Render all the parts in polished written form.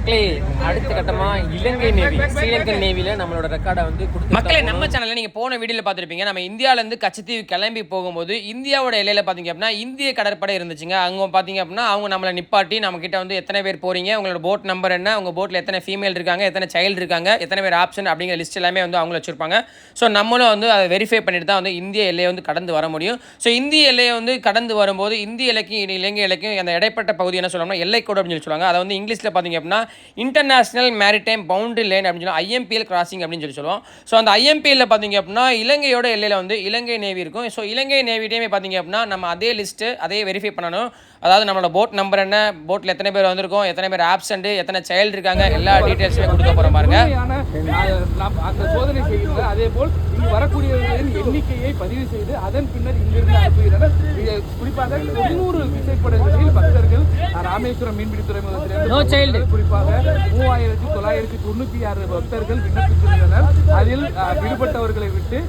மக்களே அடுத்த கட்டமா இலங்கை நேவி ஸ்ரீலங்கன் நேவில நம்மளோட ரெக்கார்டை வந்து மக்களே நம்ம சேனல்ல நீங்க போன வீடியோல பார்த்துருப்பீங்க. நம்ம இந்தியால இருந்து கச்சத்தீவு கிளம்பி போகும்போது இந்தியாவோட எல்லையில பாத்தீங்க அப்படின்னா இந்திய கடற்படை இருந்துச்சுங்க. அங்க பாத்தீங்க அப்படின்னா அவங்க நம்மளை நிப்பாட்டி நம்ம கிட்ட வந்து எத்தனை பேர் போறீங்க, உங்களோட போட் நம்பர் என்ன, உங்க போட்ல எத்தனை ஃபீமேல் இருக்காங்க, எத்தனை சைல்டு இருக்காங்க, எத்தனை பேர் ஆப்ஷன் அப்படிங்கிற லிஸ்ட் எல்லாமே வந்து அவங்க வச்சிருப்பாங்க. ஸோ நம்மளும் வந்து அதை வெரிஃபை பண்ணிட்டு தான் வந்து இந்திய எல்லையை வந்து கடந்து வர முடியும். ஸோ இந்திய எல்லையை வந்து கடந்து வரும்போது இந்திய எல்லைக்கும் இலங்கை எல்லைக்கும் அந்த இடைப்பட்ட பகுதி என்ன சொல்லணும்னா எல்லைக்கோடு அப்படின்னு சொல்லி சொல்லுவாங்க. அதை வந்து இங்கிலீஷில் பார்த்தீங்க அப்படின்னா இன்டர்நேஷனல் மேரிடைம் பவுண்டரி லைன் அப்படின்னு சொல்லி IMPL கிராசிங் அப்படின்னு சொல்லி சொல்லுவோம். ஸோ அந்த IMPL பார்த்தீங்க அப்படின்னா இலங்கையோட எல்லையில் வந்து இலங்கை நேவி இருக்கும். ஸோ இலங்கை நேவிடையுமே பார்த்தீங்க அப்படின்னா நம்ம அதே லிஸ்ட்டு அதே வெரிஃபை பண்ணணும். அதாவது நம்மளோட போட் நம்பர் என்ன, போட்டில் எத்தனை பேர் வந்திருக்கோம், எத்தனை பேர் ஆப்சண்ட், எத்தனை சைல்டு இருக்காங்க, எல்லா டீட்டெயில்ஸுமே கொடுக்க போகிற பாருங்க. அந்த சோதனை செய்கிறது அதே போல் இங்கு வரக்கூடியவர்களின் எண்ணிக்கையை பதிவு செய்து அதன் பின்னர் இங்கிருந்து அனுப்புகிறனர். குறிப்பாக 900 விசைப்படகுகளில் பக்தர்கள் ராமேஸ்வரம் மீன்பிடி துறைமுகத்திலிருந்து குறிப்பாக 3996 பக்தர்கள் விண்ணப்பித்திருந்தனர். அதில் விடுபட்டவர்களை விட்டு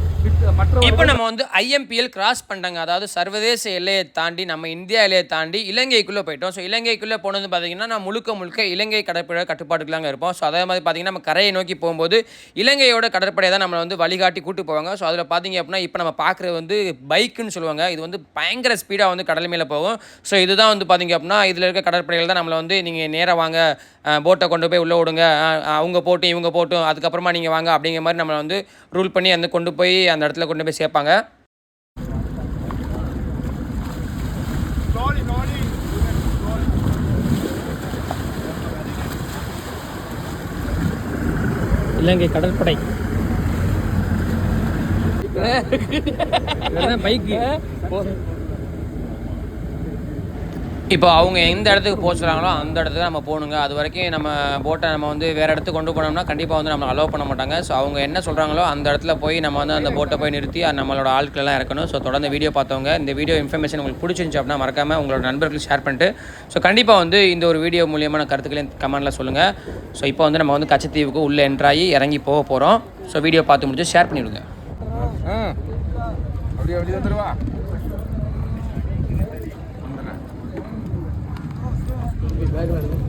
இப்போ நம்ம வந்து IMPL கிராஸ் பண்ணிட்டாங்க. அதாவது சர்வதேச எல்லையை தாண்டி நம்ம இந்தியா எல்லையை தாண்டி இலங்கைக்குள்ளே போயிட்டோம். ஸோ இலங்கைக்குள்ளே போனது பார்த்தீங்கன்னா நான் முழுக்க இலங்கை கடற்படை கட்டுப்பாட்டுக்குள்ளாங்க இருப்போம். ஸோ அதே மாதிரி பார்த்தீங்கன்னா நம்ம கரையை நோக்கி போகும்போது இலங்கையோட கடற்படை தான் நம்மளை வந்து வழிகாட்டி கூட்டு போவாங்க. ஸோ அதில் பார்த்தீங்க அப்படின்னா இப்போ நம்ம பார்க்குறது வந்து பைக்குன்னு சொல்லுவாங்க. இது வந்து பயங்கர ஸ்பீடாக வந்து கடல் மேலே போகும். ஸோ இதுதான் வந்து பார்த்தீங்க அப்படின்னா இதில் இருக்க கடற்படைகள் தான் நம்மளை வந்து நீங்கள் நேராக வாங்க, போட்டை கொண்டு போய் உள்ளே விடுங்க, அவங்க போட்டும் இவங்க போட்டும் அதுக்கப்புறமா நீங்கள் வாங்க அப்படிங்கிற மாதிரி நம்மளை வந்து ரூல் பண்ணி வந்து கொண்டு போய் அந்த இடத்துல கொண்டு போய் சேர்ப்பாங்க. இலங்கை கடற்படை பைக்கு இப்போ அவங்க எந்த இடத்துக்கு போக சொல்கிறாங்களோ அந்த இடத்துக்கு நம்ம போகணுங்க. அது வரைக்கும் நம்ம போட்டை நம்ம வந்து வேறு இடத்துக்கு கொண்டு போனோம்னா கண்டிப்பாக வந்து நம்ம அலோவ் பண்ண மாட்டாங்க. ஸோ அவங்க என்ன சொல்கிறாங்களோ அந்த இடத்துல போய் நம்ம வந்து அந்த போட்டை போய் நிறுத்தி நம்மளோட ஆட்களெல்லாம் இறக்கணும். ஸோ தொடர்ந்து வீடியோ பார்த்தவங்க இந்த வீடியோ இன்ஃபர்மேஷன் உங்களுக்கு பிடிச்சிருந்துச்சு அப்படின்னா மறக்காமல் உங்களோட நண்பர்களுக்கு ஷேர் பண்ணிட்டு ஸோ கண்டிப்பாக வந்து இந்த ஒரு வீடியோ மூலியமான கருத்துக்களையும் கமெண்ட்டில் சொல்லுங்கள். ஸோ இப்போ வந்து நம்ம வந்து கச்சத்தீவுக்கு உள்ளே என்ட்ராகி இறங்கி போக போகிறோம். ஸோ வீடியோ பார்த்து முடிச்சு ஷேர் பண்ணிவிடுங்க. பேக்